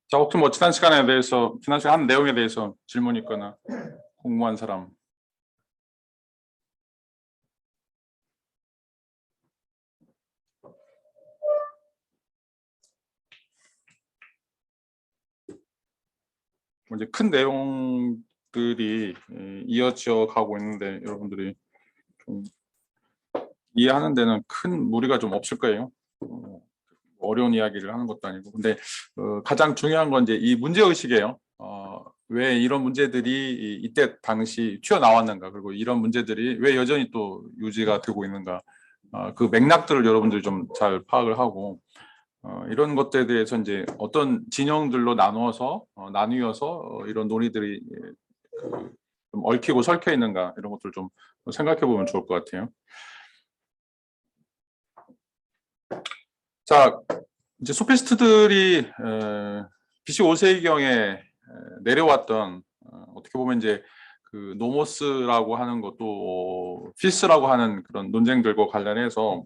자, 혹시 뭐 지난 시간에 대해서, 지난 시간 한 내용에 대해서 질문 있거나 궁금한 사람? 이제 큰 내용들이 이어져 가고 있는데 여러분들이 좀 이해하는 데는 큰 무리가 좀 없을 거예요. 어려운 이야기를 하는 것도 아니고. 근데 가장 중요한 건 이제 이 문제의식이에요. 왜 이런 문제들이 이때 당시 튀어나왔는가, 그리고 이런 문제들이 왜 여전히 또 유지가 되고 있는가, 그 맥락들을 여러분들이 좀 잘 파악을 하고, 이런 것들에 대해서 이제 어떤 진영들로 나뉘어서 이런 논의들이 좀 얽히고 설켜 있는가, 이런 것들 좀 생각해 보면 좋을 것 같아요. 자, 이제 소피스트들이 BC 5세기경에 내려왔던, 어떻게 보면 이제 그 노모스라고 하는 것도 필스라고 하는 그런 논쟁들과 관련해서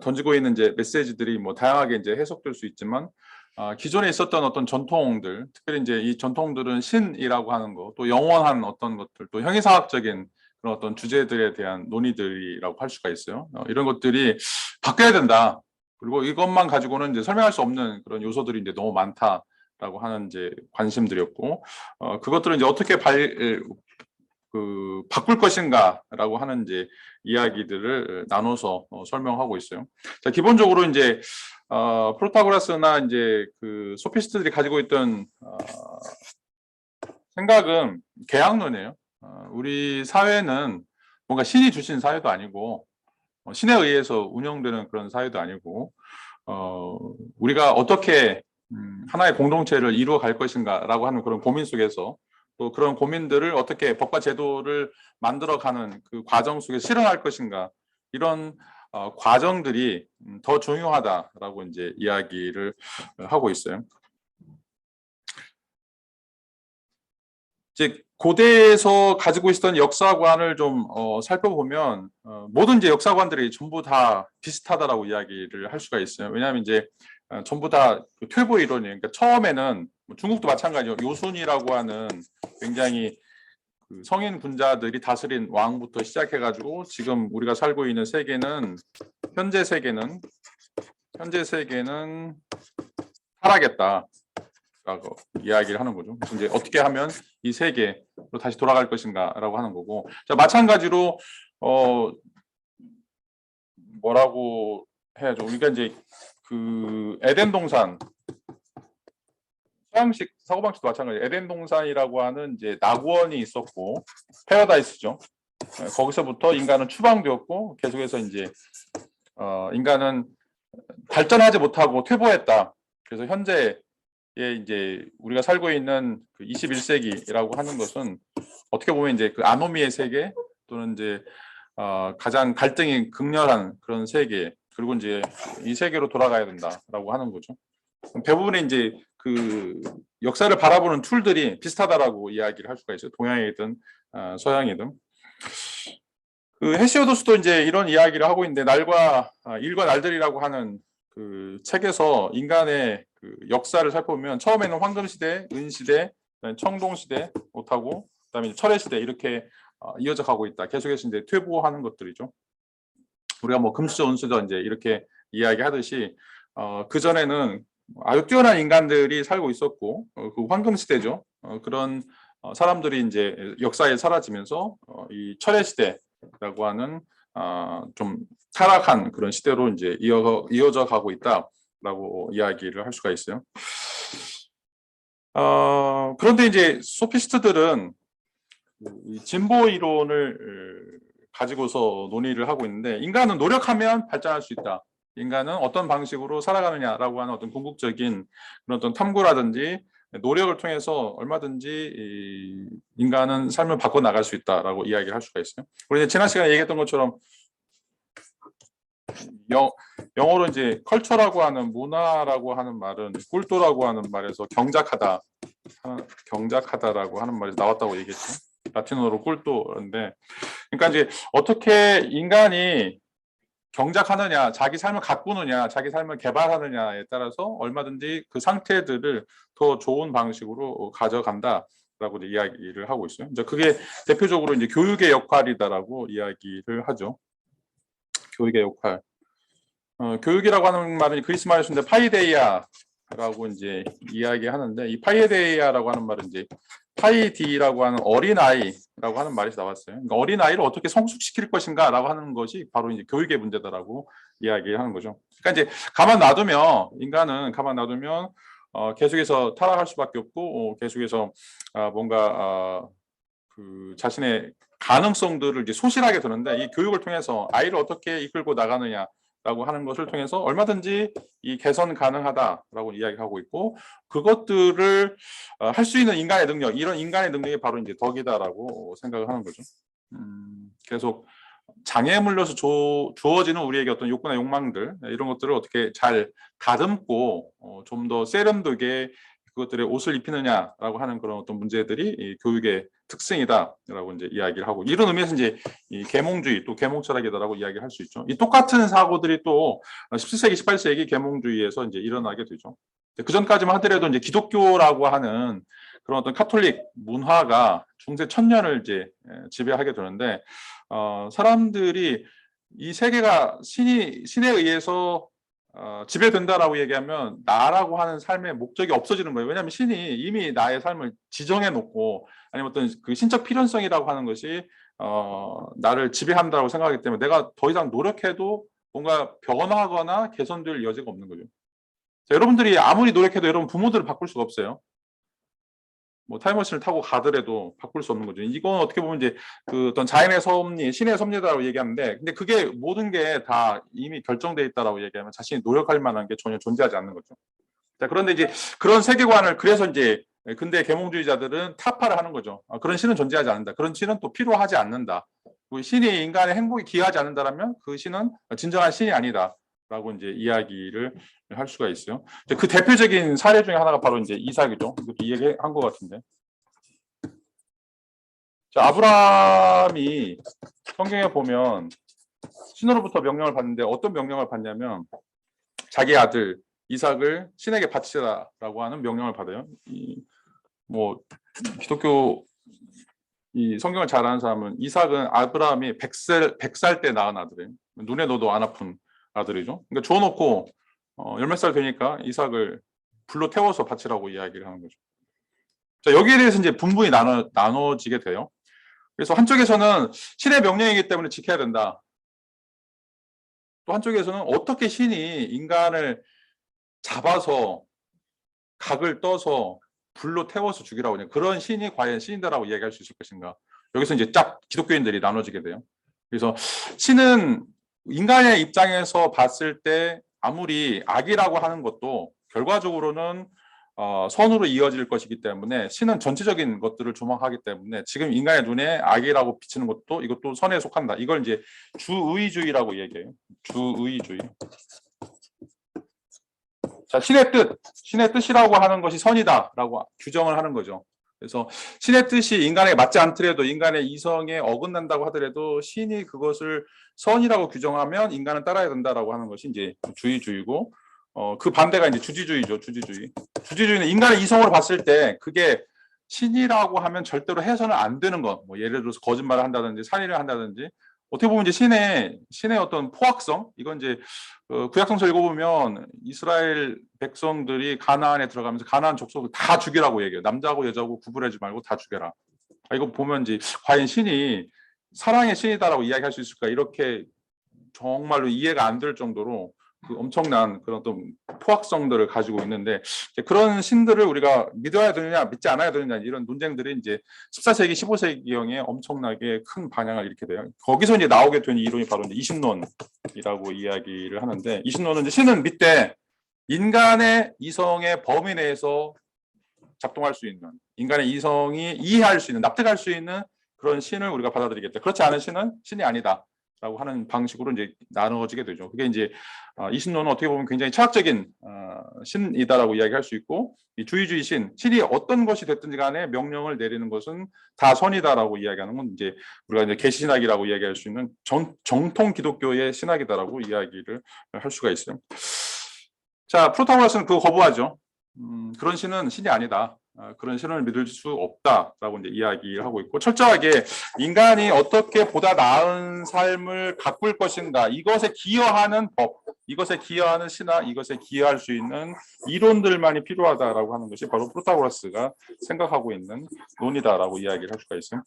던지고 있는 이제 메시지들이 뭐 다양하게 이제 해석될 수 있지만, 기존에 있었던 어떤 전통들, 특별히 이제 이 전통들은 신이라고 하는 것, 또 영원한 어떤 것들, 또 형이상학적인 그런 어떤 주제들에 대한 논의들이라고 할 수가 있어요. 이런 것들이 바뀌어야 된다. 그리고 이것만 가지고는 이제 설명할 수 없는 그런 요소들이 이제 너무 많다라고 하는 이제 관심들이었고, 그것들은 이제 어떻게 바꿀 것인가라고 하는 이제 이야기들을 나눠서 설명하고 있어요. 자, 기본적으로 이제 프로타고라스나 이제 그 소피스트들이 가지고 있던 생각은 계약론이에요. 우리 사회는 뭔가 신이 주신 사회도 아니고, 신에 의해서 운영되는 그런 사회도 아니고, 우리가 어떻게 하나의 공동체를 이루어 갈 것인가라고 하는 그런 고민 속에서, 또 그런 고민들을 어떻게 법과 제도를 만들어가는 그 과정 속에 실현할 것인가, 이런 과정들이 더 중요하다라고 이제 이야기를 하고 있어요. 이제 고대에서 가지고 있었던 역사관을 좀 살펴보면 모든 이제 역사관들이 전부 다 비슷하다라고 이야기를 할 수가 있어요. 왜냐하면 이제 전부 다 그 퇴보 이론이에요. 그러니까 처음에는 뭐 중국도 마찬가지로 요순이라고 하는 굉장히 그 성인 군자들이 다스린 왕부터 시작해가지고 지금 우리가 살고 있는 세계는 현재 세계는 타락했다. 라고 이야기를 하는 거죠. 그래서 이제 어떻게 하면 이 세계로 다시 돌아갈 것인가라고 하는 거고, 자, 마찬가지로 뭐라고 해야죠? 우리가 이제 그 에덴 동산, 서양식 사고방식도 마찬가지예요. 에덴 동산이라고 하는 이제 낙원이 있었고, 패러다이스죠. 거기서부터 인간은 추방되었고, 계속해서 이제 인간은 발전하지 못하고 퇴보했다. 그래서 현재 이제 우리가 살고 있는 그 21세기라고 하는 것은 어떻게 보면 이제 그 아노미의 세계, 또는 이제 가장 갈등이 극렬한 그런 세계, 그리고 이제 이 세계로 돌아가야 된다라고 하는 거죠. 대부분의 이제 그 역사를 바라보는 툴들이 비슷하다라고 이야기를 할 수가 있어요. 동양이든 서양이든. 그 헤시오도스도 이제 이런 이야기를 하고 있는데, 일과 날들이라고 하는 그 책에서 인간의 그 역사를 살펴보면 처음에는 황금 시대, 은 시대, 청동 시대 못하고 그다음에 철의 시대, 이렇게 이어져 가고 있다. 계속해서 이제 퇴보하는 것들이죠. 우리가 뭐 금수저, 은수저 이제 이렇게 이야기하듯이 그 전에는 아주 뛰어난 인간들이 살고 있었고, 그 황금 시대죠. 그런 사람들이 이제 역사에 사라지면서 이 철의 시대라고 하는 좀 타락한 그런 시대로 이제 이어져 가고 있다라고 이야기를 할 수가 있어요. 그런데 이제 소피스트들은 진보 이론을 가지고서 논의를 하고 있는데, 인간은 노력하면 발전할 수 있다. 인간은 어떤 방식으로 살아가느냐라고 하는 어떤 궁극적인 그런 어떤 탐구라든지 노력을 통해서 얼마든지 인간은 삶을 바꿔 나갈 수 있다라고 이야기를 할 수가 있어요. 우리 지난 시간에 얘기했던 것처럼 영어로 이제 컬처라고 하는, 문화라고 하는 말은 꿀도라고 하는 말에서 경작하다라고 하는 말이 나왔다고 얘기했죠. 라틴어로 꿀도인데, 그러니까 이제 어떻게 인간이 경작하느냐, 자기 삶을 가꾸느냐, 자기 삶을 개발하느냐에 따라서 얼마든지 그 상태들을 더 좋은 방식으로 가져간다라고 이야기를 하고 있어요. 이제 그게 대표적으로 이제 교육의 역할이다라고 이야기를 하죠. 교육의 역할. 교육이라고 하는 말은 그리스 말의 수인데 파이데이아라고 이제 이야기하는데, 이 파이데이아라고 하는 말은 이제 파이디라고 하는 어린아이라고 하는 말이 나왔어요. 그러니까 어린아이를 어떻게 성숙시킬 것인가라고 하는 것이 바로 이제 교육의 문제다라고 이야기하는 거죠. 그러니까 이제 인간은 가만 놔두면 계속해서 타락할 수밖에 없고, 계속해서 뭔가 그 자신의 가능성들을 이제 소실하게 두는데, 이 교육을 통해서 아이를 어떻게 이끌고 나가느냐라고 하는 것을 통해서 얼마든지 이 개선 가능하다라고 이야기하고 있고, 그것들을 할 수 있는 인간의 능력, 이런 인간의 능력이 바로 이제 덕이다라고 생각을 하는 거죠. 계속 장애물로서 주어지는 우리에게 어떤 욕구나 욕망들, 이런 것들을 어떻게 잘 다듬고 좀 더 세련되게 그것들의 옷을 입히느냐라고 하는 그런 어떤 문제들이 이 교육의 특성이다라고 이제 이야기를 하고, 이런 의미에서 이제 이 계몽주의 또 계몽철학이다라고 이야기할 수 있죠. 이 똑같은 사고들이 또 17세기, 18세기 계몽주의에서 이제 일어나게 되죠. 그 전까지만 하더라도 이제 기독교라고 하는 그런 어떤 카톨릭 문화가 중세 천년을 이제 지배하게 되는데, 사람들이 이 세계가 신에 의해서 지배된다라고 얘기하면 나라고 하는 삶의 목적이 없어지는 거예요. 왜냐하면 신이 이미 나의 삶을 지정해 놓고, 아니면 어떤 그 신적 필연성이라고 하는 것이 나를 지배한다고 생각하기 때문에 내가 더 이상 노력해도 뭔가 변화하거나 개선될 여지가 없는 거죠. 자, 여러분들이 아무리 노력해도 여러분 부모들을 바꿀 수가 없어요. 뭐 타임머신을 타고 가더라도 바꿀 수 없는 거죠. 이건 어떻게 보면 이제 그 어떤 자연의 섭리, 신의 섭리다라고 얘기하는데, 근데 그게 모든 게 다 이미 결정돼 있다라고 얘기하면 자신이 노력할 만한 게 전혀 존재하지 않는 거죠. 자, 그런데 이제 그런 세계관을, 그래서 이제 근대 계몽주의자들은 타파를 하는 거죠. 그런 신은 존재하지 않는다. 그런 신은 또 필요하지 않는다. 신이 인간의 행복에 기여하지 않는다라면 그 신은 진정한 신이 아니다. 라고 이제 이야기를 할 수가 있어요. 그 대표적인 사례 중에 하나가 바로 이제 이삭이죠. 이것도 이야기한 것 같은데. 자, 아브라함이 성경에 보면 신으로부터 명령을 받는데, 어떤 명령을 받냐면 자기 아들 이삭을 신에게 바치라라고 하는 명령을 받아요. 뭐 기독교 이 성경을 잘 아는 사람은 이삭은 아브라함이 100살 때 낳은 아들이에요. 눈에 넣어도 안 아픈 아들이죠. 그러니까 줘놓고 열몇 살 되니까 이삭을 불로 태워서 바치라고 이야기를 하는 거죠. 자, 여기에 대해서 이제 분분히 나눠지게 돼요. 그래서 한쪽에서는 신의 명령이기 때문에 지켜야 된다. 또 한쪽에서는 어떻게 신이 인간을 잡아서 각을 떠서 불로 태워서 죽이라고 하냐, 그런 신이 과연 신이다라고 이야기할 수 있을 것인가. 여기서 이제 쫙 기독교인들이 나눠지게 돼요. 그래서 신은 인간의 입장에서 봤을 때 아무리 악이라고 하는 것도 결과적으로는 선으로 이어질 것이기 때문에, 신은 전체적인 것들을 조망하기 때문에 지금 인간의 눈에 악이라고 비치는 것도 이것도 선에 속한다. 이걸 이제 주의주의라고 얘기해요. 주의주의. 자, 신의 뜻이라고 하는 것이 선이다라고 규정을 하는 거죠. 그래서 신의 뜻이 인간에게 맞지 않더라도, 인간의 이성에 어긋난다고 하더라도 신이 그것을 선이라고 규정하면 인간은 따라야 된다라고 하는 것이 이제 주의주의고, 그 반대가 이제 주지주의죠. 주지주의는 인간의 이성으로 봤을 때 그게 신이라고 하면 절대로 해서는 안 되는 것. 뭐 예를 들어서 거짓말을 한다든지 살인을 한다든지, 어떻게 보면 이제 신의 어떤 포악성, 이건 이제 구약성서 읽어보면 이스라엘 백성들이 가나안에 들어가면서 가나안 족속을 다 죽이라고 얘기해요. 남자고 여자고 구분하지 말고 다 죽여라. 이거 보면 이제 과연 신이 사랑의 신이다라고 이야기할 수 있을까, 이렇게 정말로 이해가 안 될 정도로 그 엄청난 그런 어떤 포악성들을 가지고 있는데, 그런 신들을 우리가 믿어야 되느냐 믿지 않아야 되느냐, 이런 논쟁들이 이제 14세기 15세기경에 엄청나게 큰 방향을 일으키게 돼요. 거기서 이제 나오게 된 이론이 바로 이제 이신론이라고 이야기를 하는데, 이신론은 이제 신은 믿되 인간의 이성의 범위 내에서 작동할 수 있는, 인간의 이성이 이해할 수 있는, 납득할 수 있는 그런 신을 우리가 받아들이겠다. 그렇지 않은 신은 신이 아니다. 라고 하는 방식으로 이제 나누어지게 되죠. 그게 이제 이 신론은 어떻게 보면 굉장히 철학적인 신이다라고 이야기할 수 있고, 이 주의주의 신이 어떤 것이 됐든지 간에 명령을 내리는 것은 다 선이다라고 이야기하는 건 이제 우리가 이제 계시신학이라고 이야기할 수 있는 정통 기독교의 신학이다라고 이야기를 할 수가 있어요. 자, 프로타고라스는 그거 거부하죠. 그런 신은 신이 아니다. 그런 신을 믿을 수 없다라고 이제 이야기를 하고 있고, 철저하게 인간이 어떻게 보다 나은 삶을 가꿀 것인가, 이것에 기여하는 법, 이것에 기여하는 신화, 이것에 기여할 수 있는 이론들만이 필요하다라고 하는 것이 바로 프로타고라스가 생각하고 있는 논이다라고 이야기를 할 수가 있어요.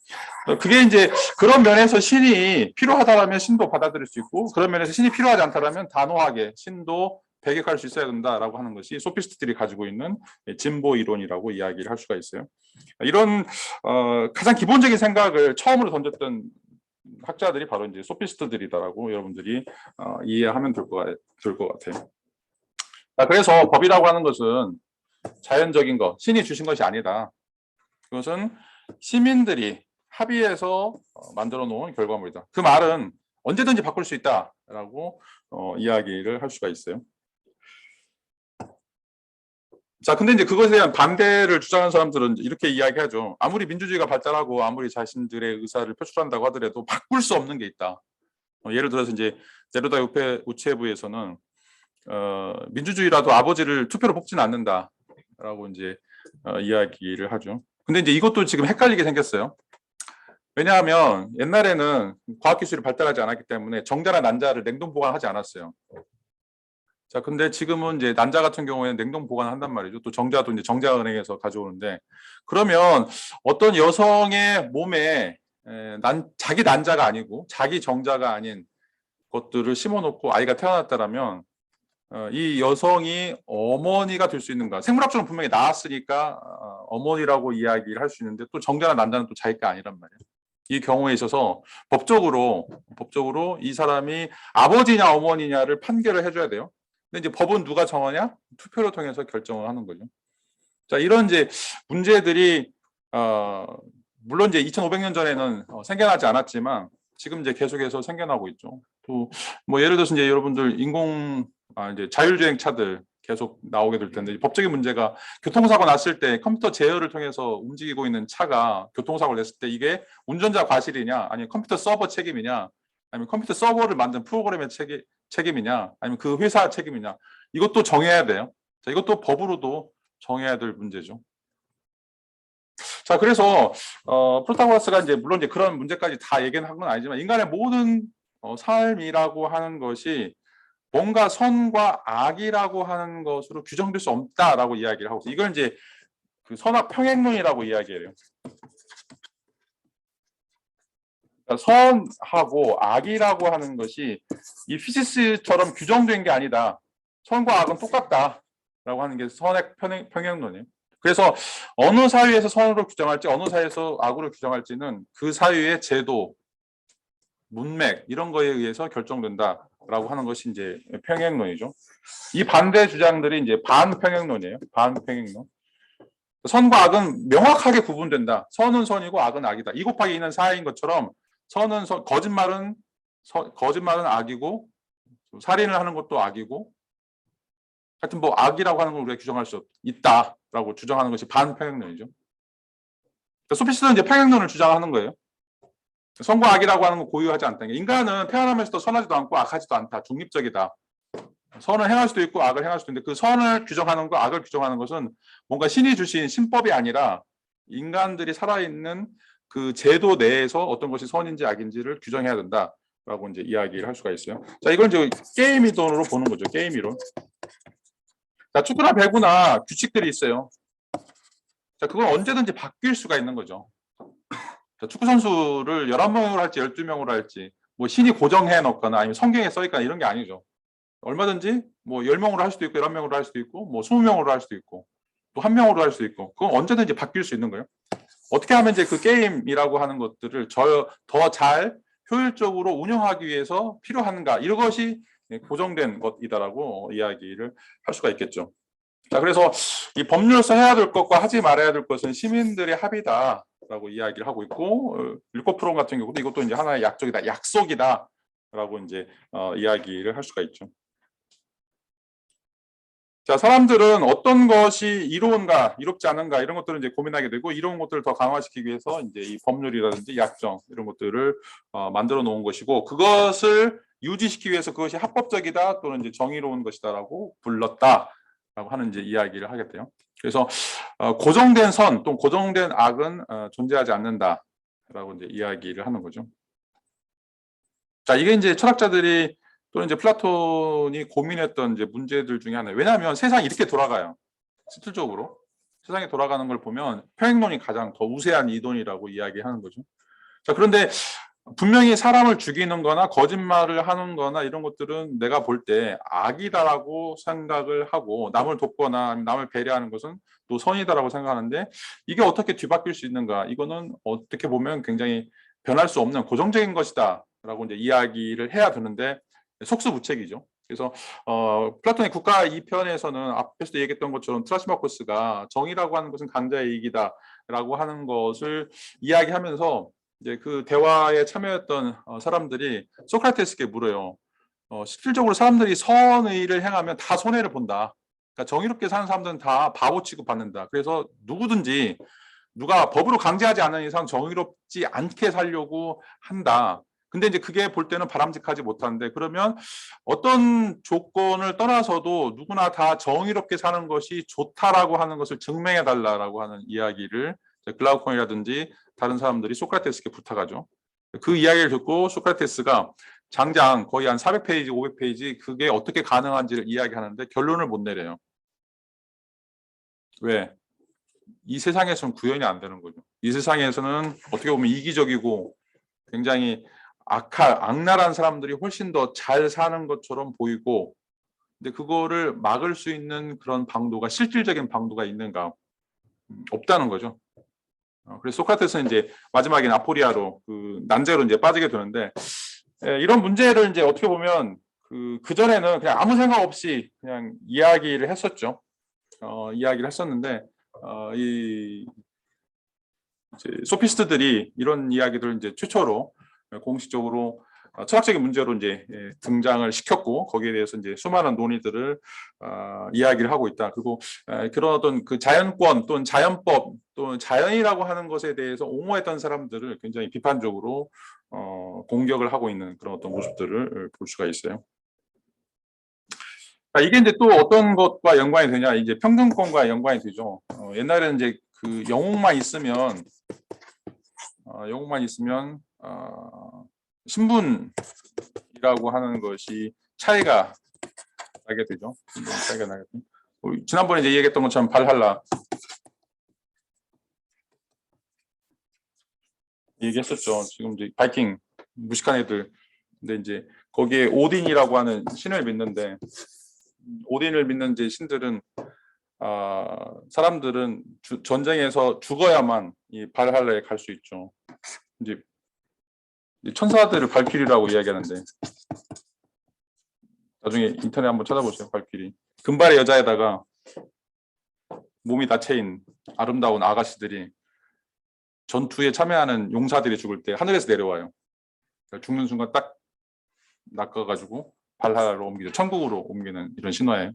그게 이제 그런 면에서 신이 필요하다라면 신도 받아들일 수 있고, 그런 면에서 신이 필요하지 않다라면 단호하게 신도 배격할 수 있어야 된다라고 하는 것이 소피스트들이 가지고 있는 진보 이론이라고 이야기를 할 수가 있어요. 이런 가장 기본적인 생각을 처음으로 던졌던 학자들이 바로 이제 소피스트들이다라고 여러분들이 이해하면 될 것 같아요. 그래서 법이라고 하는 것은 자연적인 것, 신이 주신 것이 아니다. 그것은 시민들이 합의해서 만들어 놓은 결과물이다. 그 말은 언제든지 바꿀 수 있다라고 이야기를 할 수가 있어요. 자, 근데 이제 그것에 대한 반대를 주장하는 사람들은 이렇게 이야기하죠. 아무리 민주주의가 발달하고 아무리 자신들의 의사를 표출한다고 하더라도 바꿀 수 없는 게 있다. 예를 들어서 이제 네루다 우체부에서는 민주주의라도 아버지를 투표로 뽑지는 않는다라고 이제 이야기를 하죠. 근데 이제 이것도 지금 헷갈리게 생겼어요. 왜냐하면 옛날에는 과학기술이 발달하지 않았기 때문에 정자나 난자를 냉동 보관하지 않았어요. 자, 근데 지금은 이제 난자 같은 경우에는 냉동 보관을 한단 말이죠. 또 정자도 이제 정자은행에서 가져오는데, 그러면 어떤 여성의 몸에 자기 난자가 아니고 자기 정자가 아닌 것들을 심어놓고 아이가 태어났다라면 이 여성이 어머니가 될 수 있는가? 생물학적으로 분명히 나왔으니까 어머니라고 이야기를 할 수 있는데, 또 정자나 난자는 또 자기가 아니란 말이에요. 이 경우에 있어서 법적으로 이 사람이 아버지냐 어머니냐를 판결을 해줘야 돼요. 근데 이제 법은 누가 정하냐? 투표를 통해서 결정을 하는 거죠. 자, 이런 이제 문제들이 물론 이제 2,500년 전에는 생겨나지 않았지만 지금 이제 계속해서 생겨나고 있죠. 또 뭐 예를 들어서 이제 여러분들 이제 자율주행차들 계속 나오게 될 텐데, 법적인 문제가 교통사고 났을 때 컴퓨터 제어를 통해서 움직이고 있는 차가 교통사고를 냈을 때 이게 운전자 과실이냐, 아니면 컴퓨터 서버 책임이냐, 아니면 컴퓨터 서버를 만든 프로그램의 책임이냐, 아니면 그 회사 책임이냐, 이것도 정해야 돼요. 자, 이것도 법으로도 정해야 될 문제죠. 자, 그래서 프로타고라스가 이제 물론 이제 그런 문제까지 다 얘기는 한 건 아니지만, 인간의 모든 삶이라고 하는 것이 뭔가 선과 악이라고 하는 것으로 규정될 수 없다라고 이야기를 하고 있어요. 이걸 이제 그 선악 평행론이라고 이야기해요. 선하고 악이라고 하는 것이 이 피시스처럼 규정된 게 아니다. 선과 악은 똑같다라고 하는 게 선악 평행론이에요. 그래서 어느 사회에서 선으로 규정할지 어느 사회에서 악으로 규정할지는 그 사회의 제도, 문맥 이런 거에 의해서 결정된다라고 하는 것이 이제 평행론이죠. 이 반대 주장들이 이제 반평행론이에요. 반평행론. 선과 악은 명확하게 구분된다. 선은 선이고 악은 악이다. 2 곱하기 2는 4인 것처럼 선은 거짓말은 악이고, 살인을 하는 것도 악이고, 하여튼 뭐 악이라고 하는 걸 우리가 규정할 수 있다라고 주장하는 것이 반평행론이죠. 소피스트는 이제 평행론을 주장하는 거예요. 선과 악이라고 하는 건 고유하지 않다. 인간은 태어나면서도 선하지도 않고 악하지도 않다. 중립적이다. 선을 행할 수도 있고 악을 행할 수도 있는데, 그 선을 규정하는 거, 악을 규정하는 것은 뭔가 신이 주신 신법이 아니라 인간들이 살아있는 그 제도 내에서 어떤 것이 선인지 악인지를 규정해야 된다라고 이제 이야기를 할 수가 있어요. 자, 이걸 이제 게임 이론으로 보는 거죠. 게임 이론. 자, 축구나 배구나 규칙들이 있어요. 자, 그건 언제든지 바뀔 수가 있는 거죠. 자, 축구 선수를 11명으로 할지 12명으로 할지 뭐 신이 고정해 놓거나 아니면 성경에 써 있거나 이런 게 아니죠. 얼마든지 뭐 10명으로 할 수도 있고 11명으로 할 수도 있고 뭐 20명으로 할 수도 있고 또 1명으로 할 수도 있고, 그건 언제든지 바뀔 수 있는 거예요. 어떻게 하면 이제 그 게임이라고 하는 것들을 더 잘 효율적으로 운영하기 위해서 필요한가, 이런 것이 고정된 것이다라고 이야기를 할 수가 있겠죠. 자, 그래서 이 법률로서 해야 될 것과 하지 말아야 될 것은 시민들의 합의다라고 이야기를 하고 있고, 율법프롬 같은 경우도 이것도 이제 하나의 약속이다, 라고 이제 이야기를 할 수가 있죠. 자, 사람들은 어떤 것이 이로운가, 이롭지 않은가 이런 것들을 이제 고민하게 되고 이로운 것들을 더 강화시키기 위해서 이제 이 법률이라든지 약정 이런 것들을 만들어 놓은 것이고 그것을 유지시키기 위해서 그것이 합법적이다 또는 이제 정의로운 것이다라고 불렀다라고 하는 이제 이야기를 하게 돼요. 그래서 고정된 선 또는 고정된 악은 존재하지 않는다라고 이제 이야기를 하는 거죠. 자, 이게 이제 철학자들이 또는 이제 플라톤이 고민했던 이제 문제들 중에 하나예요. 왜냐하면 세상이 이렇게 돌아가요. 실질적으로 세상이 돌아가는 걸 보면 평행론이 가장 더 우세한 이론이라고 이야기하는 거죠. 자, 그런데 분명히 사람을 죽이는 거나 거짓말을 하는 거나 이런 것들은 내가 볼 때 악이다라고 생각을 하고 남을 돕거나 남을 배려하는 것은 또 선이다라고 생각하는데 이게 어떻게 뒤바뀔 수 있는가? 이거는 어떻게 보면 굉장히 변할 수 없는 고정적인 것이다 라고 이제 이야기를 해야 되는데 속수무책이죠. 그래서 플라톤의 국가 2편에서는 앞에서도 얘기했던 것처럼 트라시마코스가 정의라고 하는 것은 강자의 이익이다라고 하는 것을 이야기하면서 이제 그 대화에 참여했던 사람들이 소크라테스에게 물어요. 실질적으로 사람들이 선의를 행하면 다 손해를 본다. 그러니까 정의롭게 사는 사람들은 다 바보 취급받는다. 그래서 누구든지 누가 법으로 강제하지 않는 이상 정의롭지 않게 살려고 한다. 근데 이제 그게 볼 때는 바람직하지 못한데 그러면 어떤 조건을 떠나서도 누구나 다 정의롭게 사는 것이 좋다라고 하는 것을 증명해 달라라고 하는 이야기를 글라우콘이라든지 다른 사람들이 소크라테스에게 부탁하죠. 그 이야기를 듣고 소크라테스가 장장 거의 한 400페이지, 500페이지 그게 어떻게 가능한지를 이야기하는데 결론을 못 내려요. 왜? 이 세상에서는 구현이 안 되는 거죠. 이 세상에서는 어떻게 보면 이기적이고 굉장히 악랄한 사람들이 훨씬 더 잘 사는 것처럼 보이고 근데 그거를 막을 수 있는 그런 방도가 실질적인 방도가 있는가? 없다는 거죠. 그래서 소크라테스는 이제 마지막에 나포리아로 그 난제로 이제 빠지게 되는데 이런 문제를 이제 어떻게 보면 그 전에는 그냥 아무 생각 없이 그냥 이야기를 했었죠. 이야기를 했었는데 이 이제 소피스트들이 이런 이야기들을 이제 최초로 공식적으로 철학적인 문제로 이제 등장을 시켰고 거기에 대해서 이제 수많은 논의들을 이야기를 하고 있다. 그리고 그런 어떤 그 자연권 또는 자연법 또는 자연이라고 하는 것에 대해서 옹호했던 사람들을 굉장히 비판적으로 공격을 하고 있는 그런 어떤 모습들을 볼 수가 있어요. 이게 이제 또 어떤 것과 연관이 되냐? 이제 평등권과 연관이 되죠. 옛날에는 이제 그 영웅만 있으면 신분이라고 하는 것이 차이가 나게 되죠. 차이가 나게 되죠. 지난번에 이제 얘기했던 것처럼 발할라 얘기했었죠. 지금 이제 바이킹 무식한 애들. 근데 이제 거기에 오딘이라고 하는 신을 믿는데 오딘을 믿는 이제 신들은 사람들은 전쟁에서 죽어야만 이 발할라에 갈 수 있죠. 이제 천사들을 발키리라고 이야기하는데 나중에 인터넷 한번 찾아보세요. 발키리. 금발의 여자에다가 몸이 다 채인 아름다운 아가씨들이 전투에 참여하는 용사들이 죽을 때 하늘에서 내려와요. 그러니까 죽는 순간 딱 낚아가지고 발할라로 옮기죠. 천국으로 옮기는 이런 신화예요.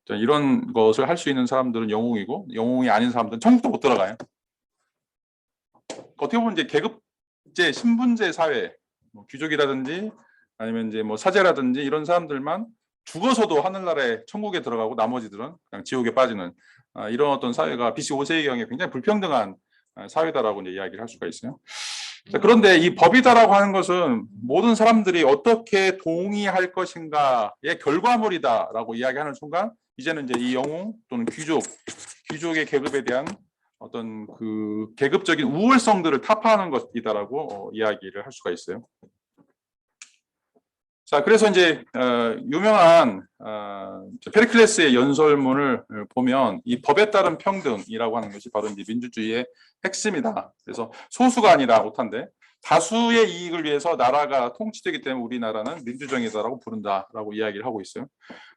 자, 이런 것을 할 수 있는 사람들은 영웅이고 영웅이 아닌 사람들은 천국도 못 들어가요. 어떻게 보면 이제 계급제, 신분제 사회, 뭐 귀족이라든지 아니면 이제 뭐 사제라든지 이런 사람들만 죽어서도 하늘나라에 천국에 들어가고 나머지들은 그냥 지옥에 빠지는 이런 어떤 사회가 BC 5세기경에 굉장히 불평등한 사회다라고 이제 이야기를 할 수가 있어요. 자, 그런데 이 법이다라고 하는 것은 모든 사람들이 어떻게 동의할 것인가의 결과물이다라고 이야기하는 순간 이제는 이제 이 영웅 또는 귀족의 계급에 대한 어떤 그 계급적인 우월성들을 타파하는 것이다라고 이야기를 할 수가 있어요. 자, 그래서 이제 유명한 페리클레스의 연설문을 보면 이 법에 따른 평등이라고 하는 것이 바로 이제 민주주의의 핵심이다. 그래서 소수가 아니라 오탄데 다수의 이익을 위해서 나라가 통치되기 때문에 우리나라는 민주정의다라고 부른다라고 이야기를 하고 있어요.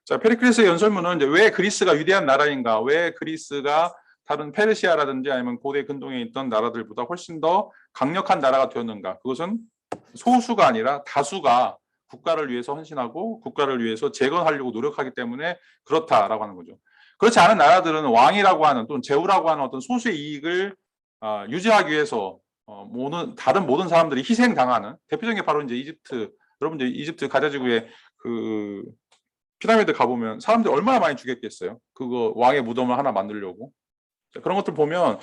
자, 페리클레스의 연설문은 이제 왜 그리스가 위대한 나라인가, 왜 그리스가 다른 페르시아라든지 아니면 고대 근동에 있던 나라들보다 훨씬 더 강력한 나라가 되었는가, 그것은 소수가 아니라 다수가 국가를 위해서 헌신하고 국가를 위해서 재건하려고 노력하기 때문에 그렇다라고 하는 거죠. 그렇지 않은 나라들은 왕이라고 하는 또는 제후라고 하는 어떤 소수의 이익을 유지하기 위해서 다른 모든 사람들이 희생당하는 대표적인 게 바로 이제 이집트. 여러분들 이집트 가자지구에 그 피라미드 가보면 사람들이 얼마나 많이 죽였겠어요. 그거 왕의 무덤을 하나 만들려고. 그런 것들 보면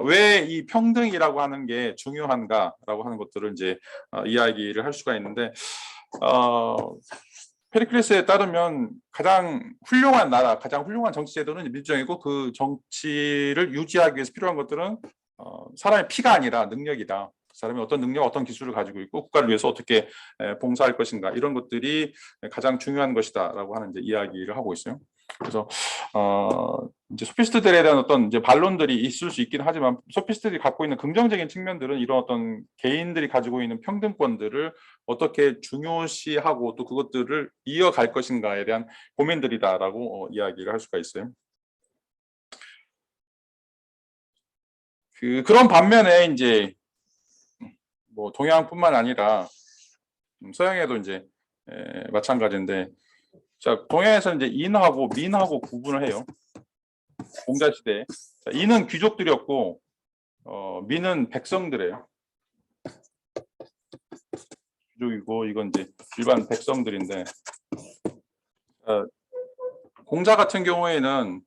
왜 이 평등이라고 하는 게 중요한가라고 하는 것들을 이제 이야기를 할 수가 있는데 페리클레스에 따르면 가장 훌륭한 나라, 가장 훌륭한 정치 제도는 민주정이고 그 정치를 유지하기 위해서 필요한 것들은 사람의 피가 아니라 능력이다. 사람이 어떤 능력, 어떤 기술을 가지고 있고 국가를 위해서 어떻게 봉사할 것인가 이런 것들이 가장 중요한 것이다라고 하는 이제 이야기를 하고 있어요. 그래서 이제 소피스트들에 대한 어떤 이제 반론들이 있을 수 있긴 하지만 소피스트들이 갖고 있는 긍정적인 측면들은 이런 어떤 개인들이 가지고 있는 평등권들을 어떻게 중요시하고 또 그것들을 이어갈 것인가에 대한 고민들이다라고 이야기를 할 수가 있어요. 그런 반면에 이제 뭐 동양뿐만 아니라 서양에도 이제 마찬가지인데, 자 동양에서 이제 인하고 민하고 구분을 해요. 공자 시대에 인은 귀족들이었고 민은 백성들이에요. 귀족이고 이건 이제 일반 백성들인데 공자 같은 경우에는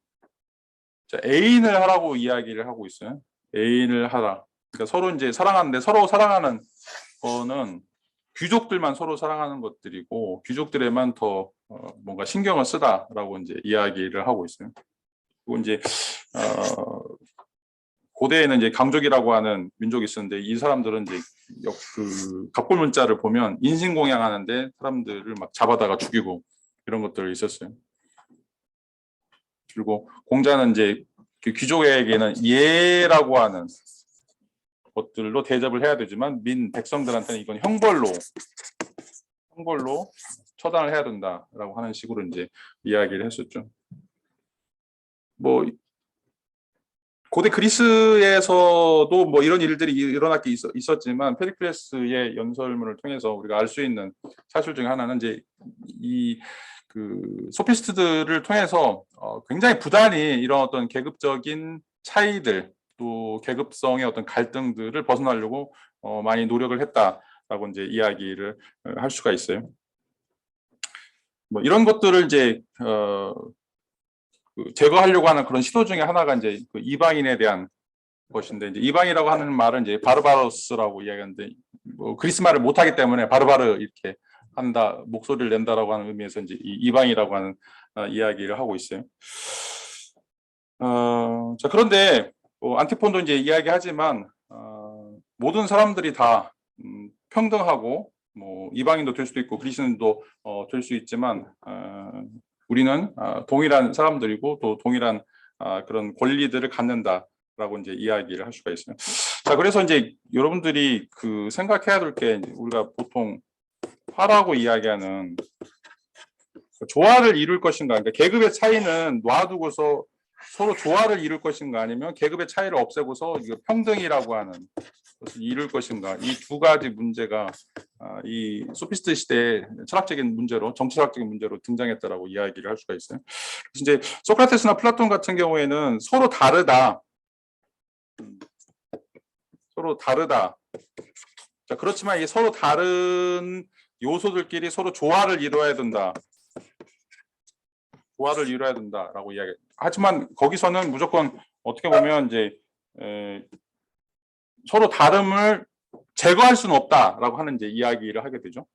애인을 하라고 이야기를 하고 있어요. 애인을 하라. 그러니까 서로 이제 사랑하는데 서로 사랑하는 거는 귀족들만 서로 사랑하는 것들이고 귀족들에만 더 뭔가 신경을 쓰다라고 이제 이야기를 하고 있어요. 그리고 이제 고대에는 이제 강족이라고 하는 민족이 있었는데 이 사람들은 이제 그 갑골문자를 보면 인신공양하는데 사람들을 막 잡아다가 죽이고 이런 것들이 있었어요. 그리고 공자는 이제 그 귀족에게는 예라고 하는 것들로 대접을 해야 되지만 민 백성들한테는 이건 형벌로 처단을 해야 된다라고 하는 식으로 이제 이야기를 했었죠. 뭐 고대 그리스에서도 뭐 이런 일들이 일어났기 있었지만 페리클레스의 연설문을 통해서 우리가 알 수 있는 사실 중에 하나는 이제 이 그 소피스트들을 통해서 굉장히 부단히 이런 어떤 계급적인 차이들 또 계급성의 어떤 갈등들을 벗어나려고 많이 노력을 했다라고 이제 이야기를 할 수가 있어요. 뭐 이런 것들을 이제 제거하려고 하는 그런 시도 중에 하나가 이제 그 이방인에 대한 것인데, 이제 이방이라고 하는 말은 이제 바르바로스라고 이야기하는데 뭐 그리스 말을 못하기 때문에 바르바르 이렇게 한다, 목소리를 낸다라고 하는 의미에서 이제 이방이라고 하는 이야기를 하고 있어요. 자 그런데 안티폰도 이제 이야기하지만 모든 사람들이 다 평등하고 뭐 이방인도 될 수도 있고 그리스인도 될 수 있지만 우리는 동일한 사람들이고 또 동일한 그런 권리들을 갖는다라고 이제 이야기를 할 수가 있어요. 자 그래서 이제 여러분들이 그 생각해야 될 게 우리가 보통 화라고 이야기하는 조화를 이룰 것인가, 그러니까 계급의 차이는 놔두고서 서로 조화를 이룰 것인가 아니면 계급의 차이를 없애고서 이거 평등이라고 하는 것을 이룰 것인가, 이 두 가지 문제가 이 소피스트 시대의 철학적인 문제로, 정치철학적인 문제로 등장했다라고 이야기를 할 수가 있어요. 그래서 이제 소크라테스나 플라톤 같은 경우에는 서로 다르다. 자, 그렇지만 이 서로 다른 요소들끼리 서로 조화를 이루어야 된다라고 이야기. 하지만 거기서는 무조건 어떻게 보면 이제 서로 다름을 제거할 수는 없다라고 하는 이제 이야기를 하게 되죠.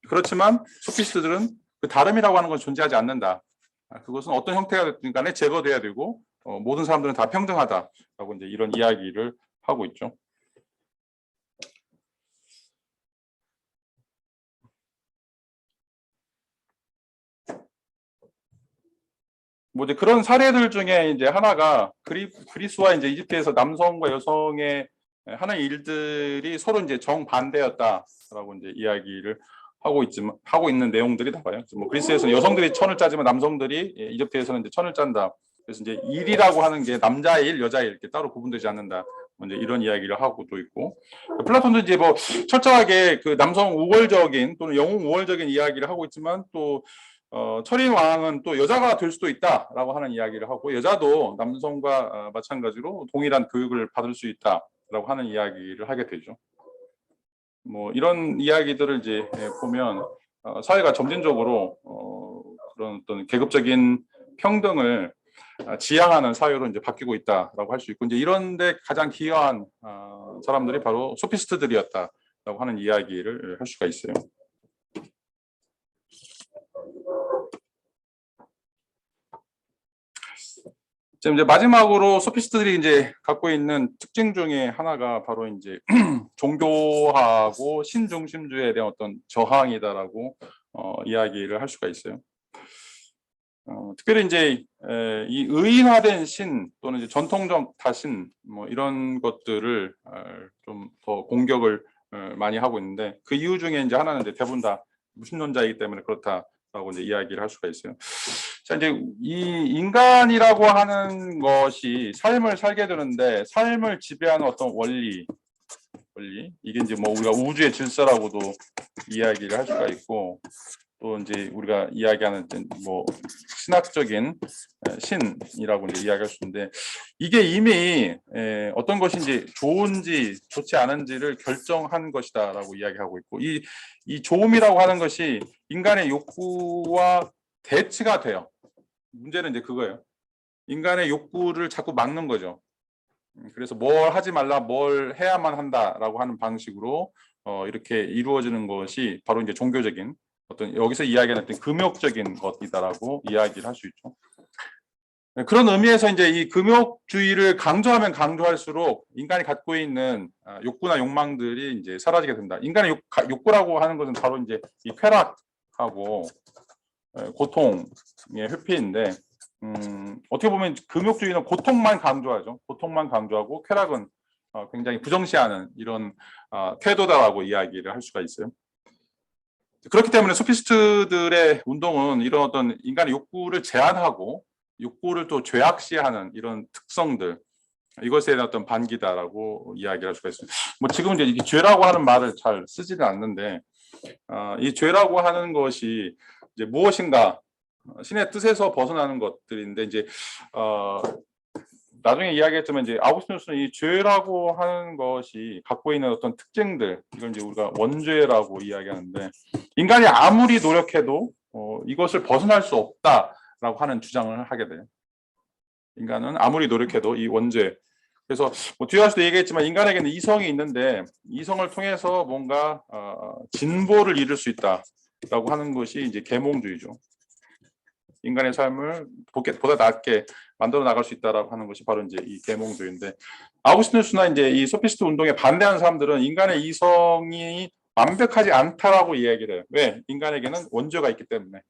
그렇지만 소피스트들은 그 다름이라고 하는 건 존재하지 않는다. 그것은 어떤 형태가 됐든 간에 제거돼야 되고 모든 사람들은 다 평등하다라고 이제 이런 이야기를 하고 있죠. 뭐 이제 그런 사례들 중에 이제 하나가 그리스와 이제 이집트에서 남성과 여성의 하는 일들이 서로 이제 정반대였다라고 이제 이야기를 하고 있는 내용들이 나와요. 뭐 그리스에서는 여성들이 천을 짜지만 남성들이 이집트에서는 이제 천을 짠다. 그래서 이제 일이라고 하는 게 남자의 일, 여자의 일 이렇게 따로 구분되지 않는다. 이제 이런 이야기를 하고도 있고, 플라톤도 이제 뭐 철저하게 그 남성 우월적인 또는 영웅 우월적인 이야기를 하고 있지만, 또 철인 왕은 또 여자가 될 수도 있다라고 하는 이야기를 하고, 여자도 남성과 마찬가지로 동일한 교육을 받을 수 있다라고 하는 이야기를 하게 되죠. 뭐 이런 이야기들을 이제 보면 사회가 점진적으로 그런 어떤 계급적인 평등을 지향하는 사회로 이제 바뀌고 있다라고 할 수 있고, 이제 이런데 가장 기여한 사람들이 바로 소피스트들이었다라고 하는 이야기를 할 수가 있어요. 지금 이제 마지막으로 소피스트들이 이제 갖고 있는 특징 중에 하나가 바로 이제 종교하고 신중심주에 대한 어떤 저항이다라고 이야기를 할 수가 있어요. 특별히 이제 이 의인화된 신 또는 이제 전통적 다신 뭐 이런 것들을 좀 더 공격을 많이 하고 있는데, 그 이유 중에 이제 하나는 이제 대부분 다 무신론자이기 때문에 그렇다라고 이제 이야기를 할 수가 있어요. 자, 이제 이 인간이라고 하는 것이 삶을 살게 되는데, 삶을 지배하는 어떤 원리 이게 이제 뭐 우리가 우주의 질서라고도 이야기를 할 수가 있고, 또 이제 우리가 이야기하는 뭐 신학적인 신이라고 이제 이야기할 수 있는데, 이게 이미 어떤 것이 이제 좋은지 좋지 않은지를 결정한 것이다라고 이야기하고 있고, 이 좋음이라고 하는 것이 인간의 욕구와 대치가 돼요. 문제는 이제 그거예요. 인간의 욕구를 자꾸 막는 거죠. 그래서 뭘 하지 말라, 뭘 해야만 한다라고 하는 방식으로 이렇게 이루어지는 것이 바로 이제 종교적인 어떤, 여기서 이야기하는 어떤 금욕적인 것이다라고 이야기를 할 수 있죠. 그런 의미에서 이제 이 금욕주의를 강조하면 강조할수록 인간이 갖고 있는 욕구나 욕망들이 이제 사라지게 된다. 인간의 욕구라고 하는 것은 바로 이제 이 쾌락하고 고통의 회피인데, 어떻게 보면 금욕주의는 고통만 강조하죠. 고통만 강조하고 쾌락은 굉장히 부정시하는 이런 태도다라고 이야기를 할 수가 있어요. 그렇기 때문에 소피스트들의 운동은 이런 어떤 인간의 욕구를 제한하고 욕구를 또 죄악시하는 이런 특성들, 이것에 대한 어떤 반기다라고 이야기를 할 수가 있어요. 뭐 지금 이제 이게 죄라고 하는 말을 잘 쓰지는 않는데, 이 죄라고 하는 것이 이제 무엇인가 신의 뜻에서 벗어나는 것들인데, 이제 나중에 이야기했지만 이제 아우구스티누스는 이 죄라고 하는 것이 갖고 있는 어떤 특징들, 이걸 이제 우리가 원죄라고 이야기하는데, 인간이 아무리 노력해도 이것을 벗어날 수 없다라고 하는 주장을 하게 돼요. 인간은 아무리 노력해도 이 원죄, 그래서 뭐 뒤에 가서도 얘기했지만 인간에게는 이성이 있는데, 이성을 통해서 뭔가 진보를 이룰 수 있다라고 하는 것이 이제 계몽주의죠. 인간의 삶을 보다 낫게 만들어 나갈 수 있다라고 하는 것이 바로 이제 이 계몽주의인데, 아우구스티누스나 이제 이 소피스트 운동에 반대하는 사람들은 인간의 이성이 완벽하지 않다라고 이야기를 해요. 왜? 인간에게는 원죄가 있기 때문에.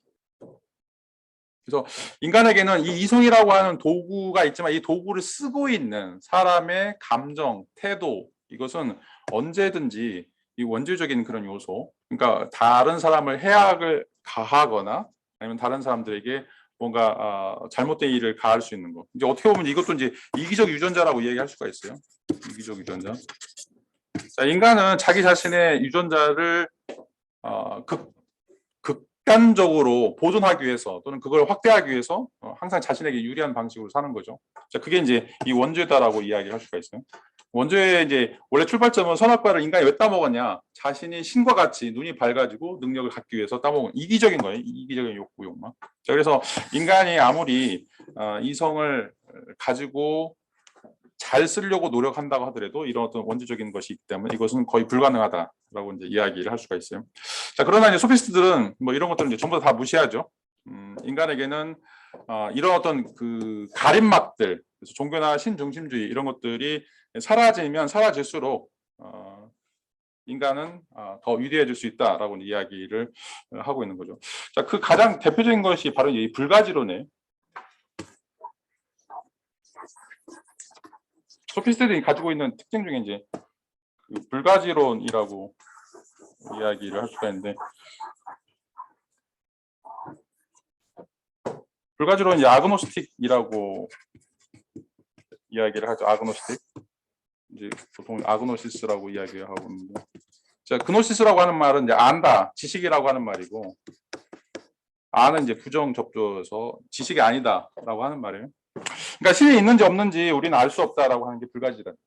그래서 인간에게는 이 이성이라고 하는 도구가 있지만, 이 도구를 쓰고 있는 사람의 감정, 태도, 이것은 언제든지 이 원죄적인 그런 요소, 그러니까 다른 사람을 해악을 가하거나 아니면 다른 사람들에게 뭔가 잘못된 일을 가할 수 있는 거. 이제 어떻게 보면 이것도 이제 이기적 유전자라고 이야기할 수가 있어요. 이기적 유전자. 자, 인간은 자기 자신의 유전자를 극단적으로 보존하기 위해서 또는 그걸 확대하기 위해서 항상 자신에게 유리한 방식으로 사는 거죠. 자, 그게 이제 이 원죄다라고 이야기할 수가 있어요. 원죄의 이제 원래 출발점은 선악과를 인간이 왜 따먹었냐? 자신이 신과 같이 눈이 밝아지고 능력을 갖기 위해서 따먹은 이기적인 거예요. 이기적인 욕구, 욕망. 자, 그래서 인간이 아무리 이성을 가지고 잘 쓰려고 노력한다고 하더라도 이런 어떤 원죄적인 것이 있기 때문에 이것은 거의 불가능하다라고 이제 이야기를 할 수가 있어요. 자, 그러나 이제 소피스트들은 뭐 이런 것들은 이제 전부 다 무시하죠. 인간에게는 이런 어떤 그 가림막들, 그래서 종교나 신중심주의 이런 것들이 사라지면 사라질수록 인간은 더 위대해질 수 있다라고 이야기를 하고 있는 거죠. 자, 그 가장 대표적인 것이 바로 이 불가지론이에요. 소피스트들이 가지고 있는 특징 중에 이제 그 불가지론이라고 이야기를 할 수가 있는데, 불가지론은 아그노스틱이라고 이야기를 하죠. 아그노스틱. 이제 보통 아그노시스라고 이야기하고 있는데, 자, 그노시스라고 하는 말은 이제 안다, 지식이라고 하는 말이고, 아는 이제 부정 접두어서 지식이 아니다라고 하는 말이에요. 그러니까 신이 있는지 없는지 우리는 알 수 없다라고 하는 게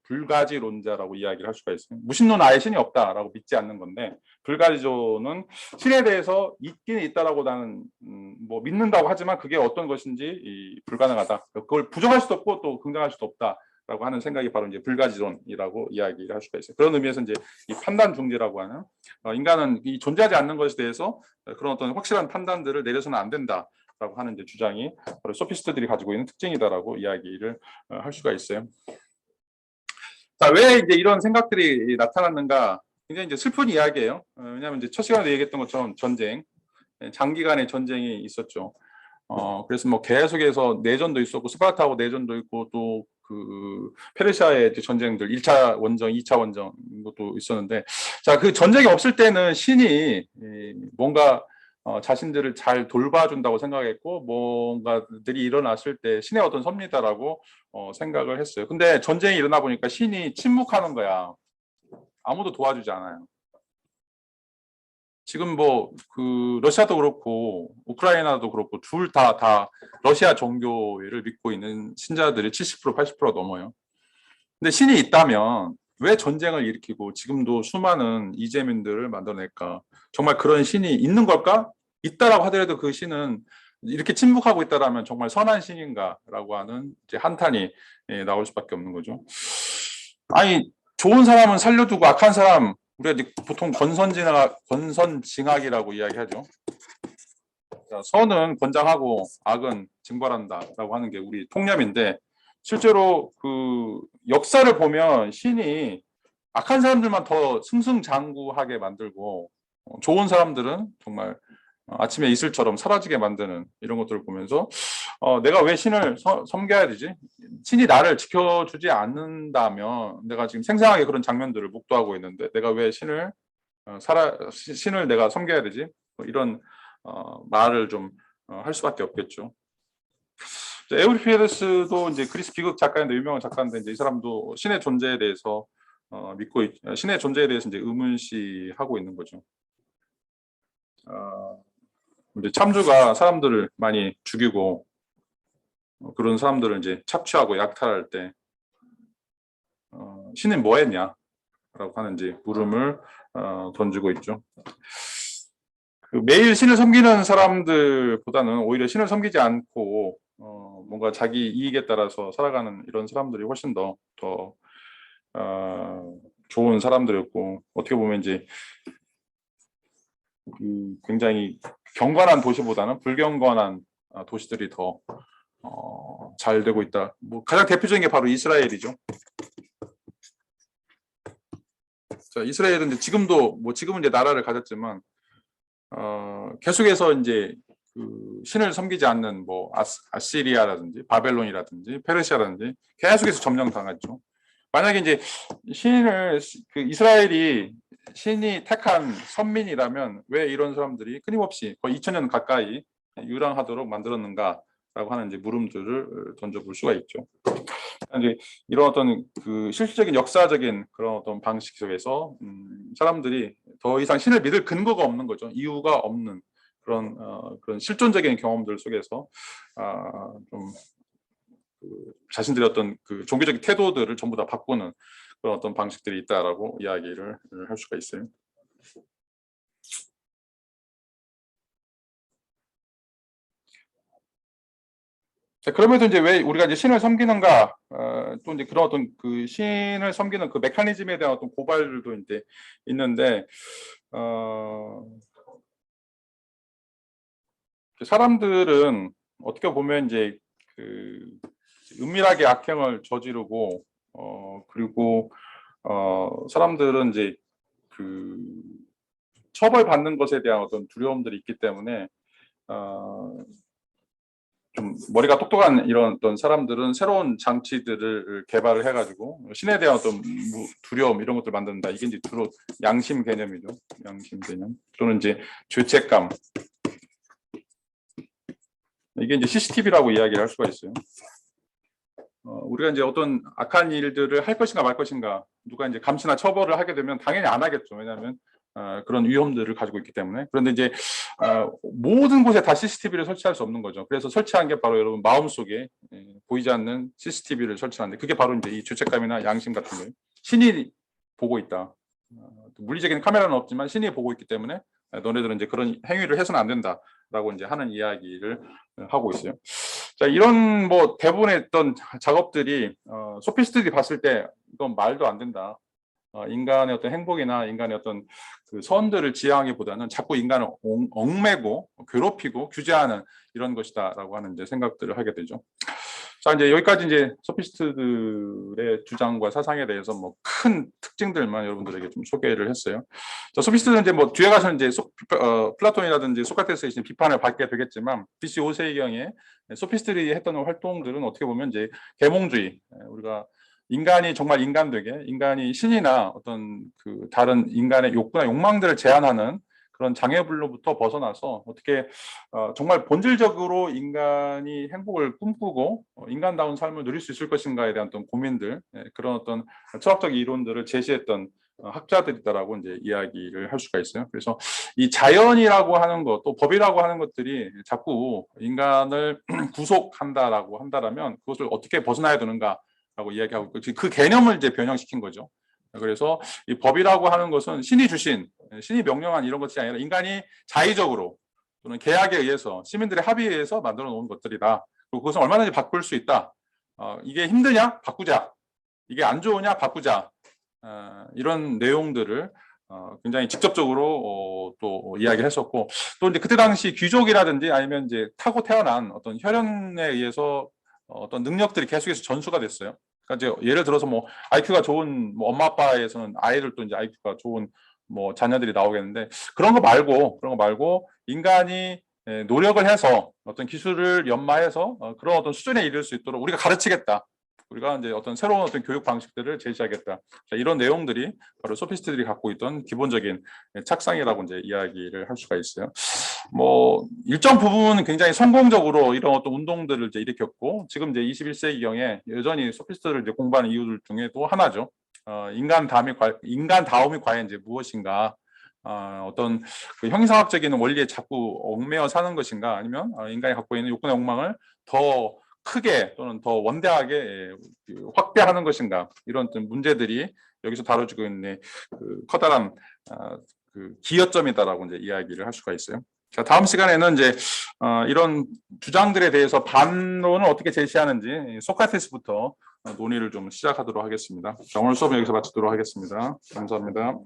불가지론자라고 이야기를 할 수가 있어요. 무신론은 아예 신이 없다라고 믿지 않는 건데, 불가지론은 신에 대해서 있긴 있다라고 나는 뭐 믿는다고 하지만 그게 어떤 것인지 불가능하다. 그걸 부정할 수도 없고 또 긍정할 수도 없다라고 하는 생각이 바로 이제 불가지론이라고 이야기를 할 수가 있어요. 그런 의미에서 이제 이 판단 중지라고 하는, 인간은 이 존재하지 않는 것에 대해서 그런 어떤 확실한 판단들을 내려서는 안 된다. 라고 하는 이제 주장이 바로 소피스트들이 가지고 있는 특징이다라고 이야기를 할 수가 있어요. 자, 왜 이제 이런 생각들이 나타났는가? 굉장히 이제 슬픈 이야기예요. 왜냐하면 이제 첫 시간에 얘기했던 것처럼 전쟁, 장기간의 전쟁이 있었죠. 그래서 뭐 계속해서 내전도 있었고 스파르타하고 내전도 있고 또 그 페르시아의 전쟁들 1차 원정, 2차 원정 것도 있었는데, 자, 그 전쟁이 없을 때는 신이 뭔가 자신들을 잘 돌봐준다고 생각했고 뭔가들이 일어났을 때 신의 어떤 섭리다라고 생각을 했어요. 근데 전쟁이 일어나 보니까 신이 침묵하는 거야. 아무도 도와주지 않아요. 지금 뭐 그 러시아도 그렇고 우크라이나도 그렇고 둘 다 러시아 종교를 믿고 있는 신자들이 70% 80% 넘어요. 근데 신이 있다면 왜 전쟁을 일으키고 지금도 수많은 이재민들을 만들어낼까? 정말 그런 신이 있는 걸까? 있다라고 하더라도 그 신은 이렇게 침묵하고 있다라면 정말 선한 신인가라고 하는 이제 한탄이 나올 수밖에 없는 거죠. 아니, 좋은 사람은 살려두고 악한 사람, 우리가 이제 보통 권선징악이라고 이야기하죠. 선은 권장하고 악은 징벌한다라고 하는 게 우리 통념인데, 실제로 그 역사를 보면 신이 악한 사람들만 더 승승장구하게 만들고 좋은 사람들은 정말 아침에 이슬처럼 사라지게 만드는 이런 것들을 보면서 내가 왜 신을 섬겨야 되지? 신이 나를 지켜주지 않는다면 내가 지금 생생하게 그런 장면들을 목도하고 있는데 내가 왜 신을 내가 섬겨야 되지? 뭐 이런 말을 좀 할 수밖에 없겠죠. 에우리피데스도 이제 그리스 비극 작가인데 유명한 작가인데 이제 이 사람도 신의 존재에 대해서 신의 존재에 대해서 이제 의문시하고 있는 거죠. 이제 참주가 사람들을 많이 죽이고 그런 사람들을 이제 착취하고 약탈할 때 신은 뭐 했냐라고 하는 이제 물음을 던지고 있죠. 그 매일 신을 섬기는 사람들보다는 오히려 신을 섬기지 않고 뭔가 자기 이익에 따라서 살아가는 이런 사람들이 훨씬 더 좋은 사람들이었고, 어떻게 보면 이제 굉장히 경건한 도시보다는 불경건한 도시들이 더 잘 되고 있다. 뭐 가장 대표적인 게 바로 이스라엘이죠. 자, 이스라엘은 이제 지금은 이제 나라를 가졌지만 계속해서 이제 그 신을 섬기지 않는 뭐 아시리아라든지 바벨론이라든지 페르시아라든지 계속해서 점령당했죠. 만약에 이제 그 이스라엘이 신이 택한 선민이라면 왜 이런 사람들이 끊임없이 거의 2000년 가까이 유랑하도록 만들었는가라고 하는 이제 물음들을 던져볼 수가 있죠. 이제 이런 어떤 그 실질적인 역사적인 그런 어떤 방식 속에서 사람들이 더 이상 신을 믿을 근거가 없는 거죠. 이유가 없는 그런 실존적인 경험들 속에서 좀 자신들의 어떤 그 종교적인 태도들을 전부 다 바꾸는 그런 어떤 방식들이 있다라고 이야기를 할 수가 있어요. 자, 그럼에도 이제 왜 우리가 이제 신을 섬기는가, 또 이제 그런 어떤 그 신을 섬기는 그 메커니즘에 대한 어떤 고발들도 이제 있는데, 사람들은 어떻게 보면 이제 그 은밀하게 악행을 저지르고, 그리고 사람들은 이제 그 처벌받는 것에 대한 어떤 두려움들이 있기 때문에 좀 머리가 똑똑한 이런 어떤 사람들은 새로운 장치들을 개발을 해가지고 신에 대한 어떤 두려움 이런 것들 만든다. 이게 이제 주로 양심 개념이죠. 양심 개념 또는 이제 죄책감. 이게 이제 CCTV라고 이야기를 할 수가 있어요. 우리가 이제 어떤 악한 일들을 할 것인가 말 것인가, 누가 이제 감시나 처벌을 하게 되면 당연히 안 하겠죠. 왜냐하면 그런 위험들을 가지고 있기 때문에. 그런데 이제 모든 곳에 다 CCTV를 설치할 수 없는 거죠. 그래서 설치한 게 바로 여러분 마음속에 보이지 않는 CCTV를 설치하는데, 그게 바로 이제 이 죄책감이나 양심 같은 거예요. 신이 보고 있다. 물리적인 카메라는 없지만 신이 보고 있기 때문에 너네들은 이제 그런 행위를 해서는 안 된다라고 이제 하는 이야기를 하고 있어요. 자, 이런 뭐 대부분의 어떤 작업들이 소피스트들이 봤을 때 이건 말도 안 된다. 인간의 어떤 행복이나 인간의 어떤 그 선들을 지향하기보다는 자꾸 인간을 얽매고 괴롭히고 규제하는 이런 것이다라고 하는 이제 생각들을 하게 되죠. 자, 이제 여기까지 이제 소피스트들의 주장과 사상에 대해서 뭐 큰 특징들만 여러분들에게 좀 소개를 했어요. 자, 소피스트는 이제 뭐 뒤에 가서는 이제 플라톤이라든지 소크라테스의 비판을 받게 되겠지만, BC 5세기경에 소피스트들이 했던 활동들은 어떻게 보면 이제 계몽주의, 우리가 인간이 정말 인간 되게, 인간이 신이나 어떤 그 다른 인간의 욕구나 욕망들을 제한하는 그런 장애물로부터 벗어나서 어떻게 정말 본질적으로 인간이 행복을 꿈꾸고 인간다운 삶을 누릴 수 있을 것인가에 대한 어떤 고민들, 그런 어떤 철학적 이론들을 제시했던 학자들이다라고 이제 이야기를 할 수가 있어요. 그래서 이 자연이라고 하는 것, 또 법이라고 하는 것들이 자꾸 인간을 구속한다라고 한다라면 그것을 어떻게 벗어나야 되는가라고 이야기하고 있고, 그 개념을 이제 변형시킨 거죠. 그래서 이 법이라고 하는 것은 신이 주신, 신이 명령한 이런 것이 아니라 인간이 자의적으로 또는 계약에 의해서, 시민들의 합의에 의해서 만들어 놓은 것들이다. 그리고 그것은 얼마든지 바꿀 수 있다. 이게 힘드냐? 바꾸자. 이게 안 좋으냐? 바꾸자. 이런 내용들을 굉장히 직접적으로 또 이야기했었고, 또 이제 그때 당시 귀족이라든지 아니면 이제 타고 태어난 어떤 혈연에 의해서 어떤 능력들이 계속해서 전수가 됐어요. 그러니까 이제 예를 들어서 뭐 IQ가 좋은 뭐 엄마 아빠에서는 아이들도 이제 IQ가 좋은 뭐 자녀들이 나오겠는데, 그런 거 말고 인간이 노력을 해서 어떤 기술을 연마해서 그런 어떤 수준에 이를 수 있도록 우리가 가르치겠다. 우리가 이제 어떤 새로운 어떤 교육 방식들을 제시하겠다. 자, 이런 내용들이 바로 소피스트들이 갖고 있던 기본적인 착상이라고 이제 이야기를 할 수가 있어요. 뭐 일정 부분은 굉장히 성공적으로 이런 어떤 운동들을 이제 일으켰고, 지금 이제 21세기경에 여전히 소피스트를 이제 공부하는 이유들 중에 또 하나죠. 인간다움이 과연 이제 무엇인가? 어떤 그 형이상학적인 원리에 자꾸 얽매여 사는 것인가, 아니면 인간이 갖고 있는 욕구나 욕망을 더 크게 또는 더 원대하게 확대하는 것인가, 이런 문제들이 여기서 다뤄지고 있는 그 커다란 그 기여점이다라고 이제 이야기를 할 수가 있어요. 자, 다음 시간에는 이제 이런 주장들에 대해서 반론을 어떻게 제시하는지 소크라테스부터 논의를 좀 시작하도록 하겠습니다. 자, 오늘 수업은 여기서 마치도록 하겠습니다. 감사합니다.